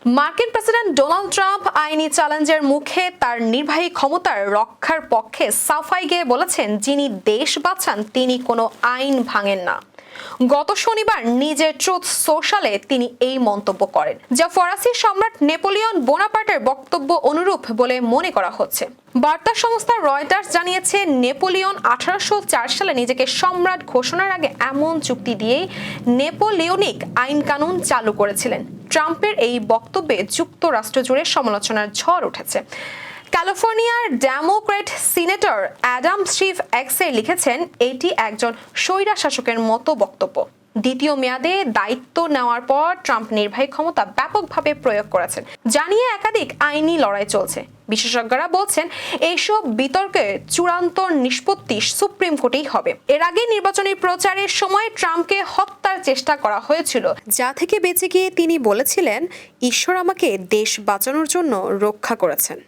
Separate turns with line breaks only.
মার্কিন president Donald Trump আইনি চ্যালেঞ্জের মুখে তার নির্বাহী ক্ষমতার রক্ষার পক্ষে সাফাই গেয়ে বলেছেন, যিনি দেশ বাঁচান তিনি কোনো আইন ভাঙেন না। গত শনিবার নিজের ট্রুথ সোশ্যালে তিনি এই মন্তব্য করেন, যা ফরাসি সম্রাট নেপোলিয়ন বোনাপার্টের বক্তব্য অনুরূপ বলে মনে করা হচ্ছে। বার্তা সংস্থা রয়টার্স জানিয়েছে, নেপোলিয়ন 1804 সালে নিজেকে সম্রাট ঘোষণার আগে এমন চুক্তি দিয়েই নেপোলিয়নিক আইন কানুন চালু করেছিলেন। ট্রাম্পের এই বক্তব্যে যুক্তরাষ্ট্র জুড়ে সমালোচনার ঝড় উঠেছে। ক্যালিফোর্নিয়ার ডেমোক্র্যাট সিনেটর অ্যাডাম স্টিভ এক্সে লিখেছেন, এটি একজন স্বৈরশাসকের মতো বক্তব্য। দ্বিতীয় মেয়াদে দায়িত্ব নেওয়ার পর ট্রাম্প নির্বাহী ক্ষমতা ব্যাপকভাবে প্রয়োগ করেছেন, জানিয়ে একাধিক আইনি লড়াই চলছে। বিশেষজ্ঞরা বলছেন, এইসব বিতর্কের চূড়ান্ত নিষ্পত্তি সুপ্রিম কোর্টেই হবে। এর আগে নির্বাচনী প্রচারের সময় ট্রাম্পকে হত্যার চেষ্টা করা হয়েছিল, যা থেকে বেঁচে গিয়ে তিনি বলেছিলেন, ঈশ্বর আমাকে দেশ বাঁচানোর জন্য রক্ষা করেছেন।